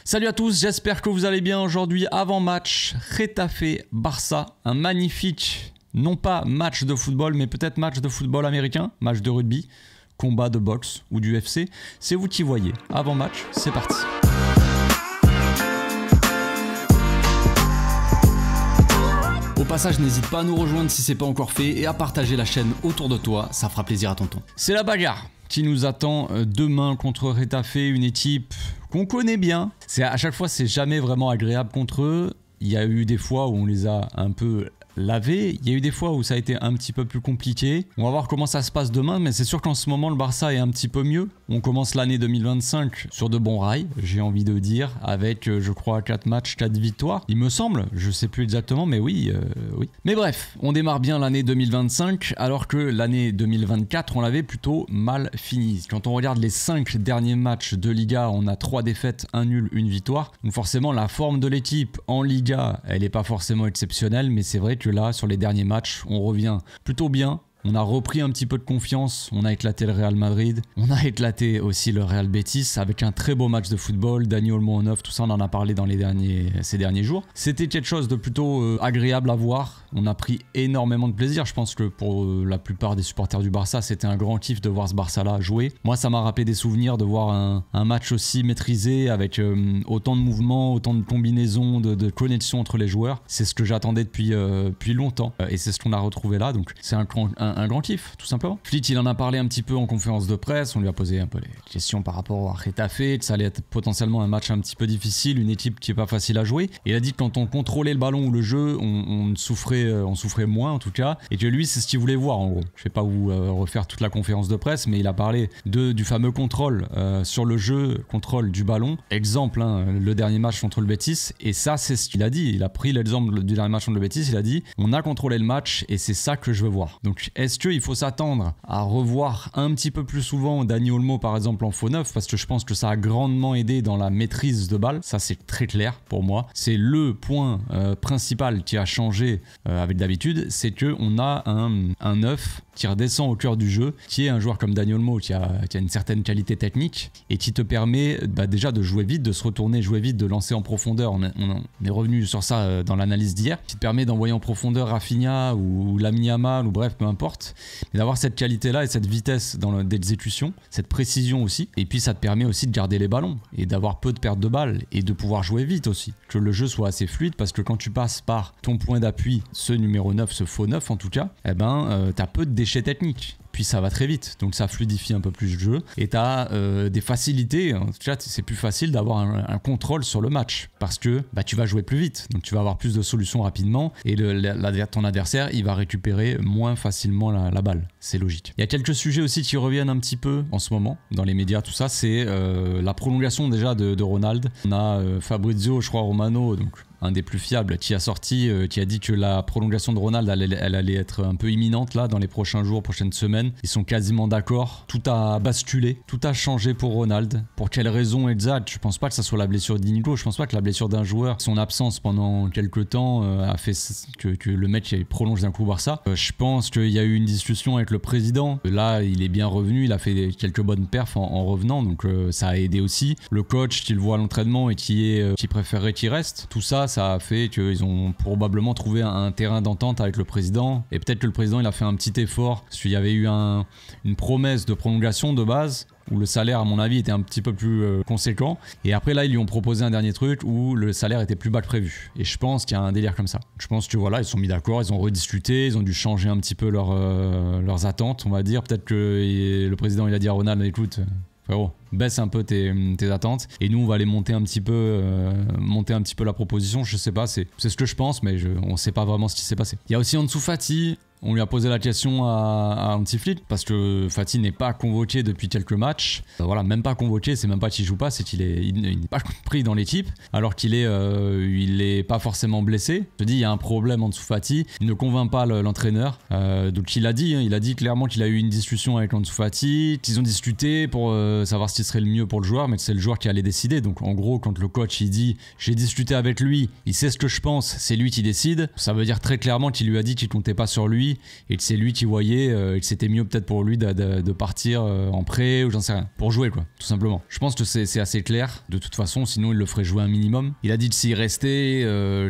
Salut à tous, j'espère que vous allez bien. Aujourd'hui, avant-match, Getafe-Barça, un magnifique, non pas match de football, mais peut-être match de football américain, match de rugby, combat de boxe ou du UFC. C'est vous qui voyez. Avant-match, c'est parti. Au passage, n'hésite pas à nous rejoindre si c'est pas encore fait et à partager la chaîne autour de toi, ça fera plaisir à tonton. C'est la bagarre qui nous attend demain contre Getafe, une équipe qu'on connaît bien. À chaque fois, c'est jamais vraiment agréable contre eux. Il y a eu des fois où on les a un peu lavés. Il y a eu des fois où ça a été un petit peu plus compliqué. On va voir comment ça se passe demain, mais c'est sûr qu'en ce moment, le Barça est un petit peu mieux. On commence l'année 2025 sur de bons rails, j'ai envie de dire, avec, je crois, 4 matchs, 4 victoires. Il me semble, je sais plus exactement, mais oui. Mais bref, on démarre bien l'année 2025, alors que l'année 2024, on l'avait plutôt mal finie. Quand on regarde les 5 derniers matchs de Liga, on a 3 défaites, 1 nul, 1 victoire. Donc forcément, la forme de l'équipe en Liga, elle n'est pas forcément exceptionnelle, mais c'est vrai que là, sur les derniers matchs, on revient plutôt bien. On a repris un petit peu de confiance, on a éclaté le Real Madrid, on a éclaté aussi le Real Betis avec un très beau match de football, Dani Olmo en 9, tout ça on en a parlé dans ces derniers jours. C'était quelque chose de plutôt agréable à voir, on a pris énormément de plaisir, je pense que pour la plupart des supporters du Barça, c'était un grand kiff de voir ce Barça-là jouer. Moi ça m'a rappelé des souvenirs de voir un match aussi maîtrisé avec autant de mouvements, autant de combinaisons, de connexions entre les joueurs. C'est ce que j'attendais depuis longtemps et c'est ce qu'on a retrouvé là, donc c'est un grand kiff, tout simplement. Flit, il en a parlé un petit peu en conférence de presse, on lui a posé un peu les questions par rapport à Getafe, que ça allait être potentiellement un match un petit peu difficile, une équipe qui est pas facile à jouer. Et il a dit que quand on contrôlait le ballon ou le jeu, on souffrait moins en tout cas, et que lui c'est ce qu'il voulait voir en gros. Je vais pas vous refaire toute la conférence de presse, mais il a parlé du fameux contrôle sur le jeu, contrôle du ballon. Exemple, le dernier match contre le Betis, et ça c'est ce qu'il a dit. Il a pris l'exemple du dernier match contre le Betis, il a dit on a contrôlé le match et c'est ça que je veux voir. Donc est-ce qu'il faut s'attendre à revoir un petit peu plus souvent Dani Olmo par exemple en faux neuf, parce que je pense que ça a grandement aidé dans la maîtrise de balle, ça c'est très clair pour moi. C'est le point principal qui a changé avec d'habitude, c'est qu'on a un neuf qui redescend au cœur du jeu, qui est un joueur comme Dani Olmo qui a une certaine qualité technique et qui te permet déjà de jouer vite, de se retourner, jouer vite, de lancer en profondeur. On est revenu sur ça dans l'analyse d'hier, qui te permet d'envoyer en profondeur Rafinha ou Lamine Yamal ou bref, peu importe, mais d'avoir cette qualité-là et cette vitesse d'exécution, cette précision aussi. Et puis ça te permet aussi de garder les ballons et d'avoir peu de pertes de balles et de pouvoir jouer vite aussi. Que le jeu soit assez fluide, parce que quand tu passes par ton point d'appui, ce numéro 9, ce faux 9 en tout cas, t'as peu de déchets techniques. Puis ça va très vite, donc ça fluidifie un peu plus le jeu et tu as des facilités. En tout cas, c'est plus facile d'avoir un contrôle sur le match parce que tu vas jouer plus vite, donc tu vas avoir plus de solutions rapidement et ton adversaire il va récupérer moins facilement la balle. C'est logique. Il y a quelques sujets aussi qui reviennent un petit peu en ce moment dans les médias, tout ça, c'est la prolongation déjà de Ronald. On a Fabrizio, je crois, Romano, donc un des plus fiables, qui a sorti, qui a dit que la prolongation de Ronald elle allait être un peu imminente là dans les prochains jours, prochaines semaines. Ils sont quasiment d'accord. Tout a basculé, tout a changé pour Ronald. Pour quelle raison exacte? Je pense pas que ça soit la blessure d'Inigo. Je pense pas que la blessure d'un joueur, son absence pendant quelques temps a fait que le mec prolonge d'un coup Barça. Je pense qu'il y a eu une discussion avec le président. Là, il est bien revenu, il a fait quelques bonnes perfs en revenant, donc ça a aidé aussi. Le coach qui le voit à l'entraînement et qui préférerait qu'il reste. Tout ça a fait qu'ils ont probablement trouvé un terrain d'entente avec le président, et peut-être que le président il a fait un petit effort parce qu'il y avait eu une promesse de prolongation de base où le salaire à mon avis était un petit peu plus conséquent, et après là ils lui ont proposé un dernier truc où le salaire était plus bas que prévu, et je pense qu'il y a un délire comme ça. Je pense que voilà, ils se sont mis d'accord, ils ont rediscuté, ils ont dû changer un petit peu leurs attentes, on va dire. Peut-être que le président il a dit à Ronald, écoute frérot, baisse un peu tes attentes et nous on va aller monter un petit peu la proposition. Je sais pas, c'est ce que je pense, mais on sait pas vraiment ce qui s'est passé. Il y a aussi Ansu Fati. On lui a posé la question à Hansi Flick parce que Fati n'est pas convoqué depuis quelques matchs. Voilà, même pas convoqué, c'est même pas qu'il joue pas, c'est qu'il n'est pas compris dans l'équipe, alors qu'il est pas forcément blessé. Je dis, il y a un problème Ansu Fati, il ne convainc pas l'entraîneur. Donc il a dit clairement qu'il a eu une discussion avec Ansu Fati, qu'ils ont discuté pour savoir ce qui serait le mieux pour le joueur, mais que c'est le joueur qui allait décider. Donc en gros, quand le coach il dit j'ai discuté avec lui, il sait ce que je pense, c'est lui qui décide, ça veut dire très clairement qu'il lui a dit qu'il comptait pas sur lui lui et que c'est lui qui voyait et que c'était mieux peut-être pour lui de partir en prêt ou j'en sais rien, pour jouer quoi, tout simplement. Je pense que c'est assez clair de toute façon, sinon il le ferait jouer un minimum. Il a dit que s'il restait,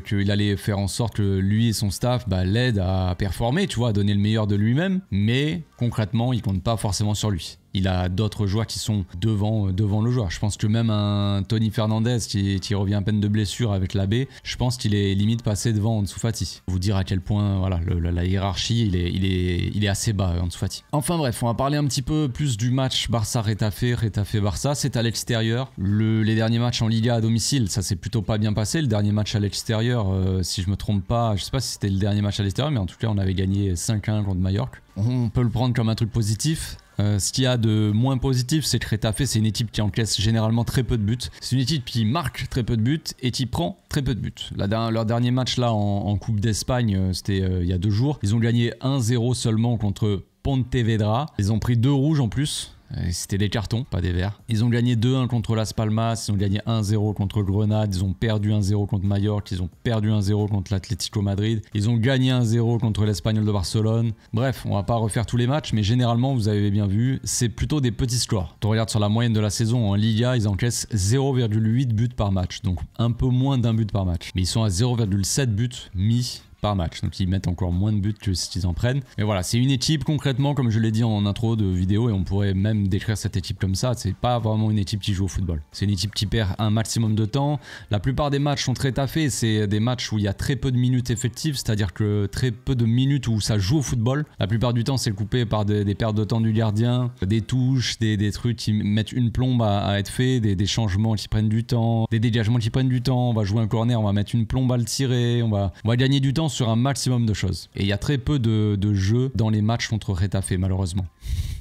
qu'il allait faire en sorte que lui et son staff l'aident à performer, tu vois, à donner le meilleur de lui-même, mais concrètement il compte pas forcément sur lui. Il a d'autres joueurs qui sont devant le joueur. Je pense que même un Tony Fernandez qui revient à peine de blessure avec l'AB, je pense qu'il est limite passé devant Ansu Fati. Vous dire à quel point voilà, la hiérarchie, il est assez bas, Ansu Fati. Enfin bref, on va parler un petit peu plus du match Barça-Retafe, Retafe-Barça. C'est à l'extérieur. Les derniers matchs en Liga à domicile, ça s'est plutôt pas bien passé. Le dernier match à l'extérieur, si je me trompe pas, je sais pas si c'était le dernier match à l'extérieur, mais en tout cas on avait gagné 5-1 contre Mallorca. On peut le prendre comme un truc positif. Ce qu'il y a de moins positif, c'est que Retafe, c'est une équipe qui encaisse généralement très peu de buts. C'est une équipe qui marque très peu de buts et qui prend très peu de buts. Leur dernier match là en Coupe d'Espagne, c'était il y a 2 jours. Ils ont gagné 1-0 seulement contre Pontevedra. Ils ont pris 2 rouges en plus. C'était des cartons, pas des verts. Ils ont gagné 2-1 contre Las Palmas, ils ont gagné 1-0 contre Grenade, ils ont perdu 1-0 contre Mallorca, ils ont perdu 1-0 contre l'Atlético Madrid, ils ont gagné 1-0 contre l'Espagnol de Barcelone. Bref, on va pas refaire tous les matchs, mais généralement, vous avez bien vu, c'est plutôt des petits scores. Quand on regarde sur la moyenne de la saison en Liga, ils encaissent 0,8 buts par match, donc un peu moins d'un but par match. Mais ils sont à 0,7 buts mis par match, donc ils mettent encore moins de buts que ce qu'ils en prennent. Mais voilà, c'est une équipe concrètement, comme je l'ai dit en intro de vidéo, et on pourrait même décrire cette équipe comme ça, c'est pas vraiment une équipe qui joue au football. C'est une équipe qui perd un maximum de temps. La plupart des matchs sont très taffés, c'est des matchs où il y a très peu de minutes effectives, c'est-à-dire que très peu de minutes où ça joue au football. La plupart du temps, c'est coupé par des pertes de temps du gardien, des touches, des trucs qui mettent une plombe à être fait, des changements qui prennent du temps, des dégagements qui prennent du temps. On va jouer un corner, on va mettre une plombe à le tirer, on va gagner du temps sur un maximum de choses. Et il y a très peu de jeux dans les matchs contre Retafe, malheureusement.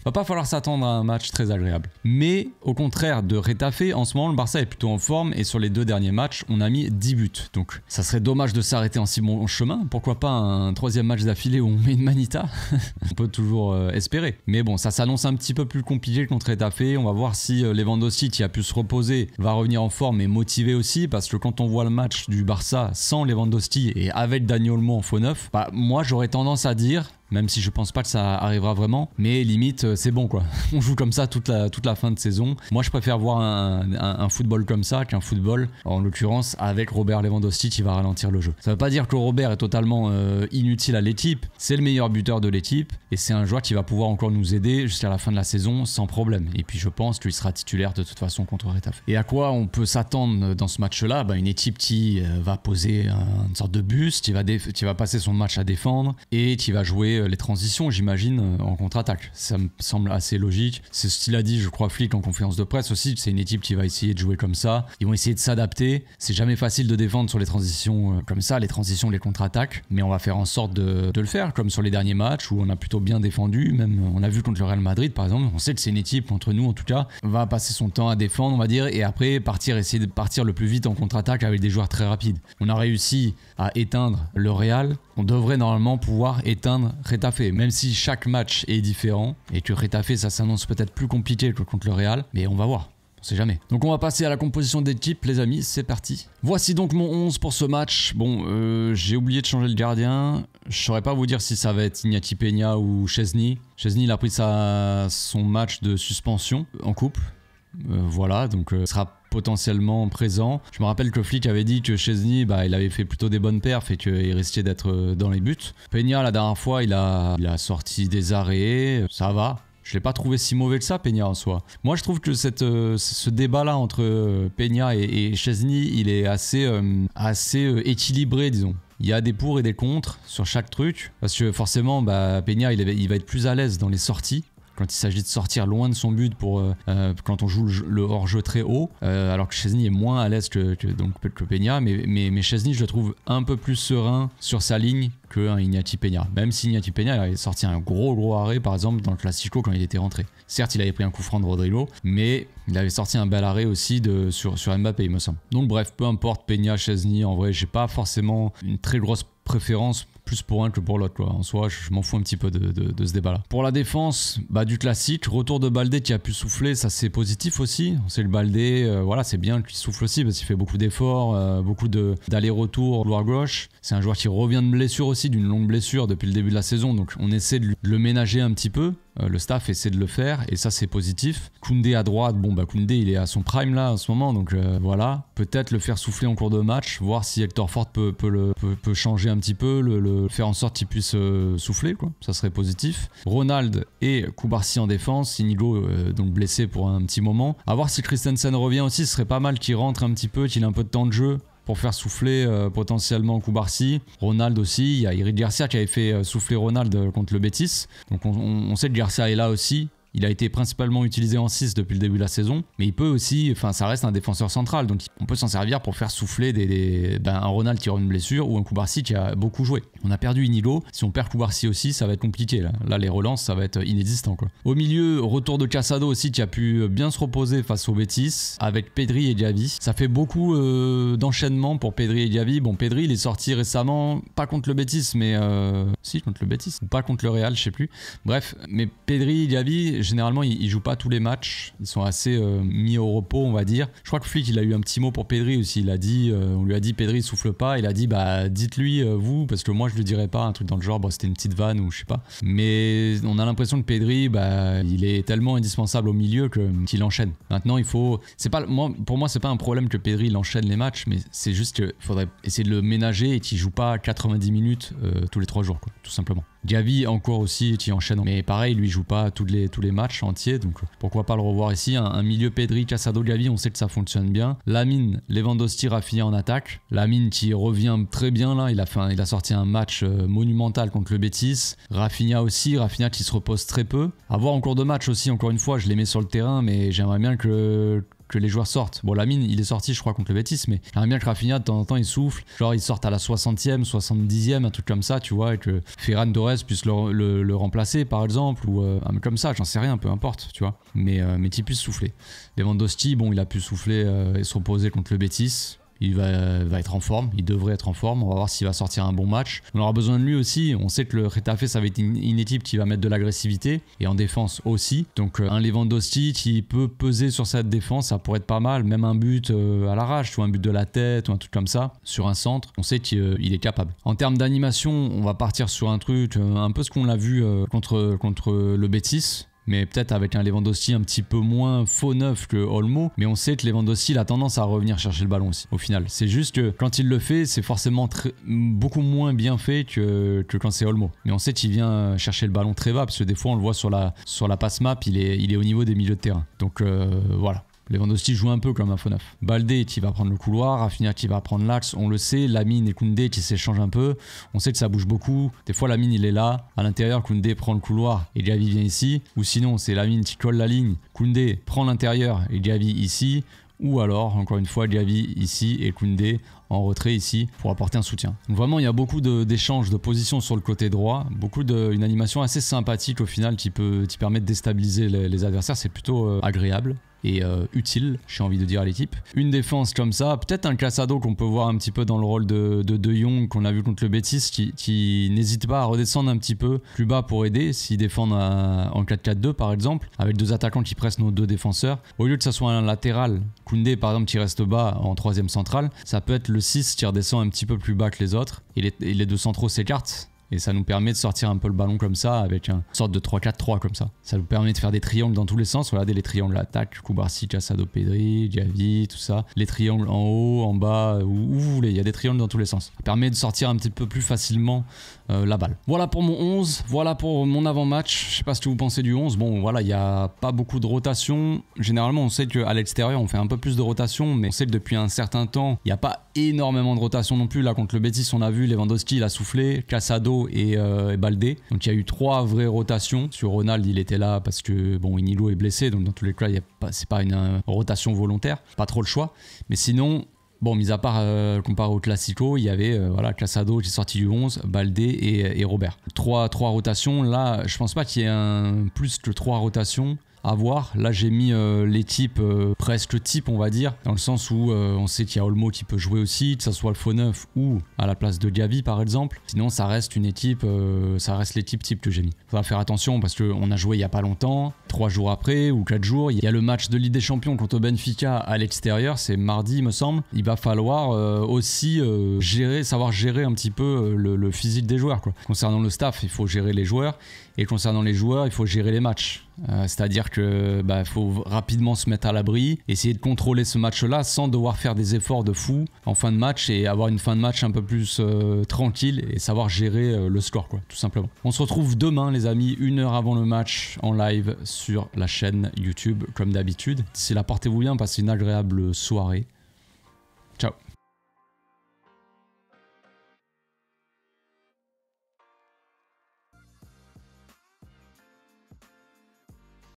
Va pas falloir s'attendre à un match très agréable. Mais au contraire de Retafe, en ce moment le Barça est plutôt en forme et sur les 2 derniers matchs, on a mis 10 buts. Donc ça serait dommage de s'arrêter en si bon chemin. Pourquoi pas un 3e match d'affilée où on met une manita? On peut toujours espérer. Mais bon, ça s'annonce un petit peu plus compliqué contre Retafe. On va voir si Lewandowski, qui a pu se reposer, va revenir en forme et motivé aussi. Parce que quand on voit le match du Barça sans Lewandowski et avec Dani Olmo en faux neuf, moi j'aurais tendance à dire, même si je pense pas que ça arrivera vraiment, mais limite c'est bon quoi. On joue comme ça toute la fin de saison. Moi je préfère voir un football comme ça qu'un football, en l'occurrence avec Robert Lewandowski qui va ralentir le jeu. Ça veut pas dire que Robert est totalement inutile à l'équipe, c'est le meilleur buteur de l'équipe et c'est un joueur qui va pouvoir encore nous aider jusqu'à la fin de la saison sans problème. Et puis je pense qu'il sera titulaire de toute façon contre Retafe. Et à quoi on peut s'attendre dans ce match là? Une équipe qui va poser une sorte de buste, qui va passer son match à défendre et qui va jouer les transitions, j'imagine, en contre-attaque. Ça me semble assez logique. C'est ce qu'il a dit, je crois, Flick en conférence de presse aussi. C'est une équipe qui va essayer de jouer comme ça. Ils vont essayer de s'adapter. C'est jamais facile de défendre sur les transitions comme ça, les transitions, les contre-attaques. Mais on va faire en sorte de le faire, comme sur les derniers matchs où on a plutôt bien défendu. Même, on a vu contre le Real Madrid, par exemple. On sait que c'est une équipe, contre nous en tout cas, va passer son temps à défendre, on va dire, et après essayer de partir le plus vite en contre-attaque avec des joueurs très rapides. On a réussi à éteindre le Real. On devrait normalement pouvoir éteindre Retafe, même si chaque match est différent et que Retafe ça s'annonce peut-être plus compliqué que contre le Real, mais on va voir. On sait jamais. Donc on va passer à la composition d'équipe, les amis, c'est parti. Voici donc mon 11 pour ce match. Bon, j'ai oublié de changer le gardien. Je saurais pas vous dire si ça va être Iñaki Peña ou Szczesny. Szczesny, il a pris son match de suspension en coupe. Voilà, donc sera potentiellement présent. Je me rappelle que Flick avait dit que Szczesny, il avait fait plutôt des bonnes perfs et qu'il risquait d'être dans les buts. Peña, la dernière fois, il a sorti des arrêts, ça va. Je l'ai pas trouvé si mauvais que ça, Peña en soi. Moi, je trouve que ce débat-là entre Peña et Szczesny, il est assez équilibré, disons. Il y a des pour et des contre sur chaque truc. Parce que forcément, Peña, il va être plus à l'aise dans les sorties. Quand il s'agit de sortir loin de son but quand on joue le hors-jeu très haut, alors que Szczesny est moins à l'aise que Peña, mais Szczesny, je le trouve un peu plus serein sur sa ligne qu'un Iñaki Peña. Même si Iñaki Peña avait sorti un gros arrêt, par exemple, dans le Classico quand il était rentré. Certes, il avait pris un coup franc de Rodrigo, mais il avait sorti un bel arrêt aussi sur Mbappé, il me semble. Donc bref, peu importe, Peña, Szczesny, en vrai, j'ai pas forcément une très grosse préférence plus pour un que pour l'autre, quoi. En soi, je m'en fous un petit peu de ce débat-là. Pour la défense, du classique, retour de Baldé qui a pu souffler, ça c'est positif aussi. C'est le Baldé, voilà, c'est bien qu'il souffle aussi parce qu'il fait beaucoup d'efforts, beaucoup d'aller-retour, couloir gauche. C'est un joueur qui revient de blessure aussi, d'une longue blessure depuis le début de la saison, donc on essaie de le ménager un petit peu. Le staff essaie de le faire et ça c'est positif. Koundé à droite, Koundé il est à son prime là en ce moment, donc voilà. Peut-être le faire souffler en cours de match, voir si Hector Ford peut changer un petit peu, le faire en sorte qu'il puisse souffler, quoi. Ça serait positif. Ronald et Koubarsi en défense, Inigo donc blessé pour un petit moment. À voir si Christensen revient aussi, ce serait pas mal qu'il rentre un petit peu, qu'il ait un peu de temps de jeu pour faire souffler potentiellement Koubarsi. Ronald aussi, il y a Eric Garcia qui avait fait souffler Ronald contre le Betis. Donc on sait que Garcia est là aussi. Il a été principalement utilisé en 6 depuis le début de la saison, mais il peut aussi, ça reste un défenseur central, donc on peut s'en servir pour faire souffler un Ronald qui aura une blessure ou un Koubarsi qui a beaucoup joué. On a perdu Inigo, si on perd Koubarsi aussi, ça va être compliqué là. Là les relances, ça va être inexistant, quoi. Au milieu, retour de Casado aussi qui a pu bien se reposer face au Betis, avec Pedri et Diaby. Ça fait beaucoup d'enchaînements pour Pedri et Diaby. Bon, Pedri il est sorti récemment, pas contre le Betis, mais si, contre le Betis, ou pas contre le Real, je sais plus. Bref, mais Pedri et Diaby, généralement ils jouent pas tous les matchs, ils sont assez mis au repos, on va dire. Je crois que Flick il a eu un petit mot pour Pedri aussi, il a dit, on lui a dit Pedri souffle pas, il a dit dites-lui vous, parce que moi je lui dirais pas, un truc dans le genre, c'était une petite vanne ou je sais pas. Mais on a l'impression que Pedri il est tellement indispensable au milieu qu'il enchaîne. Maintenant il faut, pour moi c'est pas un problème que Pedri il enchaîne les matchs, mais c'est juste qu'il faudrait essayer de le ménager et qu'il joue pas 90 minutes tous les 3 jours, quoi, tout simplement. Gavi encore aussi qui enchaîne, mais pareil lui il joue pas tous les matchs entiers, donc pourquoi pas le revoir ici. Un milieu Pedri, Casado, Gavi, on sait que ça fonctionne bien. Lamine, Lewandowski, Rafinha en attaque. Lamine qui revient très bien là, il a sorti un match monumental contre le Betis. Rafinha aussi, Rafinha qui se repose très peu. À voir en cours de match aussi, encore une fois je les mets sur le terrain, mais j'aimerais bien que les joueurs sortent. Bon, Lamine, il est sorti, je crois, contre le Betis, mais j'aimerais bien que Rafinha, de temps en temps, il souffle. Genre, il sorte à la 60e, 70e, un truc comme ça, tu vois, et que Ferran Torres puisse le remplacer, par exemple, ou comme ça, j'en sais rien, peu importe, tu vois. Mais qu'il puisse souffler. Lewandowski, il a pu souffler et se reposer contre le Betis. Il va être en forme, il devrait être en forme, on va voir s'il va sortir un bon match. On aura besoin de lui aussi, on sait que le Retafe ça va être une équipe qui va mettre de l'agressivité et en défense aussi. Donc un Lewandowski qui peut peser sur cette défense, ça pourrait être pas mal, même un but à l'arrache, ou un but de la tête ou un truc comme ça, sur un centre, on sait qu'il est capable. En termes d'animation, on va partir sur un truc, un peu ce qu'on l'a vu contre le Betis. Mais peut-être avec un Lewandowski un petit peu moins faux neuf que Olmo. Mais on sait que Lewandowski il a tendance à revenir chercher le ballon aussi, au final. C'est juste que quand il le fait, c'est forcément beaucoup moins bien fait que quand c'est Olmo. Mais on sait qu'il vient chercher le ballon très bas, parce que des fois on le voit sur la passe map, il est au niveau des milieux de terrain. Donc voilà. Lewandowski joue un peu comme un faux neuf. Baldé qui va prendre le couloir, Rafinha qui va prendre l'axe, on le sait. Lamine et Koundé qui s'échangent un peu. On sait que ça bouge beaucoup. Des fois Lamine il est là, à l'intérieur, Koundé prend le couloir et Gavi vient ici. Ou sinon c'est Lamine qui colle la ligne, Koundé prend l'intérieur et Gavi ici. Ou alors, encore une fois, Gavi ici et Koundé en retrait ici pour apporter un soutien. Donc vraiment, il y a beaucoup d'échanges de positions sur le côté droit, une animation assez sympathique au final qui permet de déstabiliser les adversaires. C'est plutôt agréable et utile, j'ai envie de dire à l'équipe. Une défense comme ça, peut-être un Casado qu'on peut voir un petit peu dans le rôle de Jong qu'on a vu contre le Betis, qui n'hésite pas à redescendre un petit peu plus bas pour aider s'ils défendent en 4-4-2 par exemple, avec 2 attaquants qui pressent nos 2 défenseurs. Au lieu que ça soit un latéral, Koundé par exemple qui reste bas en 3ème centrale, ça peut être le 6 qui redescend un petit peu plus bas que les autres et les 2 centraux s'écartent. Et ça nous permet de sortir un peu le ballon comme ça, avec une sorte de 3-4-3 comme ça. Ça nous permet de faire des triangles dans tous les sens. Regardez les triangles attaque, Koubarsi, Casado, Pedri, Gavi, tout ça. Les triangles en haut, en bas, où vous voulez. Il y a des triangles dans tous les sens. Ça permet de sortir un petit peu plus facilement la balle. Voilà pour mon 11, voilà pour mon avant-match. Je sais pas ce que vous pensez du 11. Bon, voilà, il n'y a pas beaucoup de rotation. Généralement, on sait qu'à l'extérieur, on fait un peu plus de rotation, mais on sait que depuis un certain temps, il n'y a pas énormément de rotation non plus. Là, contre le Betis, on a vu Lewandowski, il a soufflé, Casado et Baldé. Donc, il y a eu 3 vraies rotations. Sur Ronald, il était là parce que, bon, Inigo est blessé, donc dans tous les cas, c'est pas une rotation volontaire. Pas trop le choix. Mais sinon... Bon, mis à part comparé au Classico, il y avait Casado qui est sorti du 11, Baldé et Robert. 3 rotations, là, je pense pas qu'il y ait plus que 3 rotations. à voir. Là j'ai mis les types presque types on va dire, dans le sens où on sait qu'il y a Olmo qui peut jouer aussi, que ça soit le faux neuf ou à la place de Diaby par exemple. Sinon ça reste une équipe, ça reste l'équipe type que j'ai mis. Faut faire attention parce qu'on a joué il y a pas longtemps, 3 jours après ou 4 jours, il y a le match de Ligue des Champions contre Benfica à l'extérieur, c'est mardi il me semble. Il va falloir aussi savoir gérer un petit peu le physique des joueurs, quoi. Concernant le staff, il faut gérer les joueurs, et concernant les joueurs, il faut gérer les matchs. C'est-à-dire que faut rapidement se mettre à l'abri, essayer de contrôler ce match-là sans devoir faire des efforts de fou en fin de match et avoir une fin de match un peu plus tranquille et savoir gérer le score, quoi, tout simplement. On se retrouve demain les amis, 1 heure avant le match en live sur la chaîne YouTube comme d'habitude. D'ici là, portez-vous bien, passez une agréable soirée. Ciao.